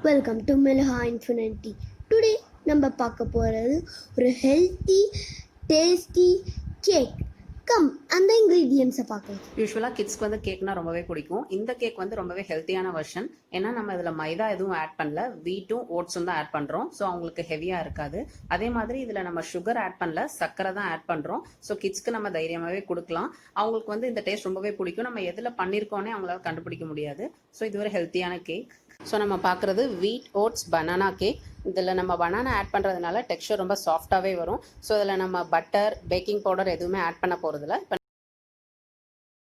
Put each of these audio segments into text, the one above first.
Welcome to Milha infinity. Today நம்ம பார்க்க போகிறது ஒரு ஹெல்த்தி டேஸ்டி கேக். கம் அந்த இன்க்ரீடியன்ஸை பார்க்கலாம். யூஸ்வலாக கிட்ஸ்க்கு வந்து கேக்னா ரொம்பவே பிடிக்கும். இந்த கேக் வந்து ரொம்பவே ஹெல்த்தியான வெர்ஷன். ஏன்னா நம்ம இதில் மைதா எதுவும் ஆட் பண்ணல, வீட்டும் ஓட்ஸும் தான் ஆட் பண்ணுறோம். ஸோ அவங்களுக்கு ஹெவியாக இருக்காது. அதே மாதிரி இதில் நம்ம சுகர் ஆட் பண்ணல, சர்க்கரை தான் ஆட் பண்ணுறோம். ஸோ கிட்ஸ்க்கு நம்ம தைரியமாகவே கொடுக்கலாம். அவங்களுக்கு வந்து இந்த டேஸ்ட் ரொம்பவே பிடிக்கும். நம்ம எதில் பண்ணியிருக்கோன்னே அவங்களால கண்டுபிடிக்க முடியாது. ஸோ இது ஒரு ஹெல்த்தியான கேக். ஸோ நம்ம பார்க்குறது வீட் ஓட்ஸ் பனானா கேக். இதில் நம்ம பனானா ஆட் பண்ணுறதுனால டெக்ஸ்சர் ரொம்ப சாஃப்டாகவே வரும். ஸோ இதில் நம்ம பட்டர், பேக்கிங் பவுடர் எதுவுமே ஆட் பண்ண போகிறதில்ல.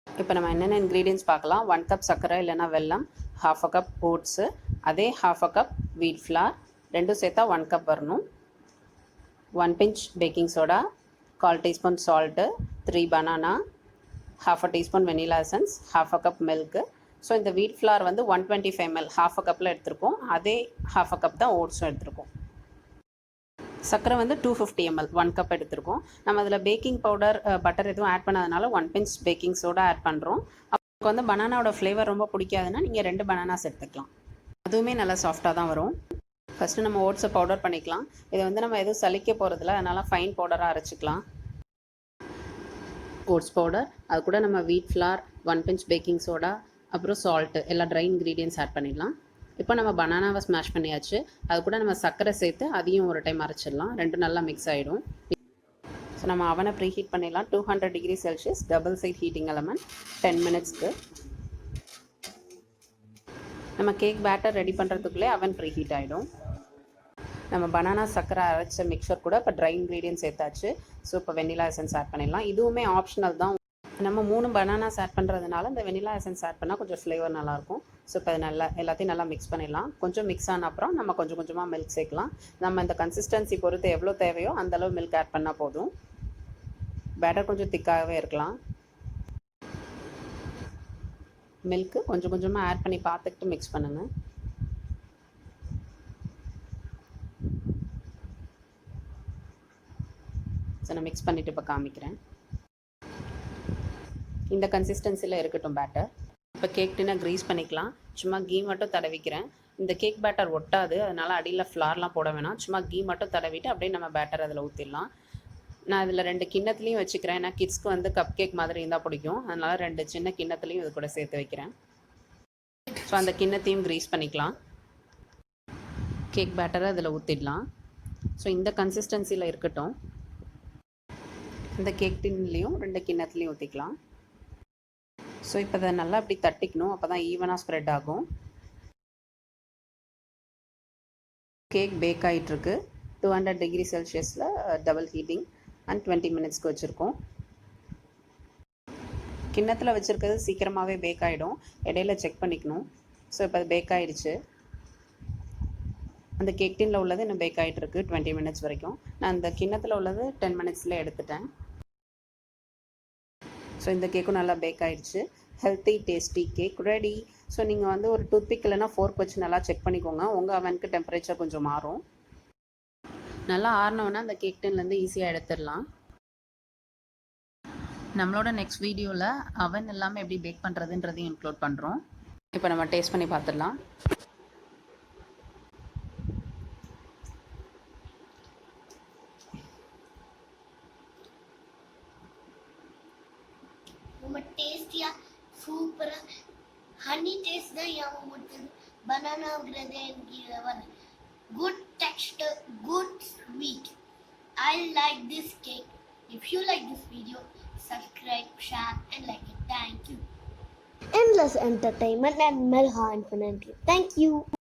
இப்போ நம்ம என்னென்ன இன்க்ரீடியன்ஸ் பார்க்கலாம். 1 கப் சர்க்கரை இல்லைனா வெல்லம், 1/2 கப் ஓட்ஸு, அதே 1/2 கப் வீட் ஃப்ளார், ரெண்டும் சேர்த்தா 1 கப் வரணும். 1 pinch baking soda, 1/4 teaspoon salt, 3 banana, 1/2 teaspoon vanilla essence, 1/2 cup milk. So இந்த வீட் ஃப்ளார் வந்து 125 ml 1/2 கப்பில் எடுத்திருக்கோம். அதே 1/2 கப் தான் ஓட்ஸும் எடுத்திருக்கோம். சர்க்கரை வந்து 250 ml 1 கப் எடுத்திருக்கோம். நம்ம அதில் பேக்கிங் பவுடர், பட்டர் எதுவும் ஆட் பண்ணாதனால 1 பிஞ்ச் பேக்கிங் சோடா ஆட் பண்ணுறோம். அப்போ வந்து பனானாவோட ஃப்ளேவர் ரொம்ப பிடிக்காதுன்னா நீங்கள் 2 பனானாஸ் எடுத்துக்கலாம். அதுவுமே நல்லா சாஃப்டாக தான் வரும். ஃபஸ்ட்டு நம்ம ஓட்ஸை பவுடர் பண்ணிக்கலாம். இதை வந்து நம்ம எதுவும் சலிக்க போகிறதில்ல, அதனால் ஃபைன் பவுடராக அரைச்சிக்கலாம். ஓட்ஸ் பவுடர், அது கூட நம்ம wheat flour, 1 pinch baking soda, அப்புறம் சால்ட்டு, எல்லா ட்ரை இன்க்ரீடியன்ஸ் ஆட் பண்ணிடலாம். இப்போ நம்ம பனானாவை ஸ்மாஷ் பண்ணியாச்சு. அது கூட நம்ம சர்க்கரை சேர்த்து அதையும் ஒரு டைம் அரைச்சிடலாம். ரெண்டும் நல்லா மிக்ஸ் ஆகிடும். ஸோ நம்ம அவனை ப்ரீஹீட் பண்ணிடலாம். 200 degree Celsius double side heating element 10 மினிட்ஸ்க்கு. நம்ம கேக் பேட்டர் ரெடி பண்ணுறதுக்குள்ளே அவன் ப்ரீஹீட் ஆகிடும். நம்ம பனானா சர்க்கரை அரைச்ச மிக்சர் கூட இப்போ ட்ரை இன்க்ரீடியன்ஸ் சேர்த்தாச்சு. ஸோ இப்போ வெனிலா எசன்ஸ் ஆட் பண்ணிடலாம். இதுவுமே ஆப்ஷனல் தான். நம்ம 3 பனானாஸ் ஆட் பண்ணுறதுனால இந்த வெனிலா எசன்ஸ் ஆட் பண்ணால் கொஞ்சம் ஃப்ளேவர் நல்லாயிருக்கும். ஸோ இப்போ நல்லா எல்லாத்தையும் நல்லா மிக்ஸ் பண்ணிடலாம். கொஞ்சம் மிக்ஸ் ஆன அப்புறம் நம்ம கொஞ்சம் கொஞ்சமாக மில்க் சேர்க்கலாம். நம்ம இந்த கன்சிஸ்டன்சி பொறுத்து எவ்வளோ தேவையோ அந்தளவு மில்க் ஆட் பண்ணால் போதும். பேட்டர் கொஞ்சம் திக்காகவே இருக்கலாம். மில்க்கு கொஞ்சம் கொஞ்சமாக ஆட் பண்ணி பார்த்துக்கிட்டு மிக்ஸ் பண்ணுங்கள். ஸோ நான் மிக்ஸ் பண்ணிவிட்டு இப்போ காமிக்கிறேன். இந்த கன்சிஸ்டன்சியில் இருக்கட்டும் பேட்டர். இப்போ கேக் டின்னை க்ரீஸ் பண்ணிக்கலாம். சும்மா கீ மட்டும் தடவிக்கிறேன். இந்த கேக் பேட்டர் ஒட்டாது, அதனால் அடியில் ஃப்ளார்லாம் போட வேணாம். சும்மா கீ மட்டும் தடவிட்டு அப்படியே நம்ம பேட்டர் அதில் ஊற்றிடலாம். நான் இதில் 2 கிண்ணத்துலேயும் வச்சுக்கிறேன். ஏன்னா கிட்ஸ்க்கு வந்து கப் கேக் மாதிரி இருந்தால் பிடிக்கும். அதனால் 2 சின்ன கிண்ணத்துலேயும் இது கூட சேர்த்து வைக்கிறேன். ஸோ அந்த கிண்ணத்தையும் க்ரீஸ் பண்ணிக்கலாம். கேக் பேட்டரை அதில் ஊற்றிடலாம். ஸோ இந்த கன்சிஸ்டன்சியில் இருக்கட்டும். இந்த கேக் டின்லேயும் 2 கிண்ணத்துலேயும் ஊற்றிக்கலாம். ஸோ இப்போ அதை நல்லா அப்படி தட்டிக்கணும். அப்போ தான் ஈவனாக ஸ்ப்ரெட் ஆகும். கேக் பேக் ஆகிட்டுருக்கு. 200 டிகிரி செல்சியஸில் டபுள் ஹீட்டிங் அண்ட் 20 மினிட்ஸ்க்கு வச்சுருக்கோம். கிண்ணத்தில் வச்சுருக்கிறது சீக்கிரமாகவே பேக் ஆகிடும். இடையில செக் பண்ணிக்கணும். ஸோ இப்போ அது பேக் ஆகிடுச்சு. அந்த கேக் டின்னில் உள்ளது இன்னும் பேக் ஆகிட்டுருக்கு 20 மினிட்ஸ் வரைக்கும். நான் அந்த கிண்ணத்தில் உள்ளது 10 மினிட்ஸில் எடுத்துட்டேன். ஸோ இந்த கேக்கும் நல்லா பேக் ஆகிடுச்சு. Healthy tasty cake ready. So நீங்கள் வந்து ஒரு டூத்பிக் இல்லைனா ஃபோர்க் வச்சு நல்லா செக் பண்ணிக்கோங்க. உங்கள் அவனுக்கு டெம்பரேச்சர் கொஞ்சம் மாறும். நல்லா ஆறினோன்னா அந்த கேக் டின்லேருந்து ஈஸியாக எடுத்துடலாம். நம்மளோட நெக்ஸ்ட் வீடியோவில் அவன் இல்லாமல் எப்படி பேக் பண்ணுறதுன்றதையும் இன்க்ளூட் பண்ணுறோம். இப்போ நம்ம டேஸ்ட் பண்ணி பார்த்துடலாம். ரொம்ப டேஸ்டியா சூப்பரா ஹனி டேஸ்ட் தான் ஞாபகம் கொடுத்தது. பனானாங்கிறது எனக்கு வந்து good Dexter, good sweet. I like this cake. If you like this video, subscribe, share and like it. Thank you. Endless entertainment and Melha Infinitely. Thank you.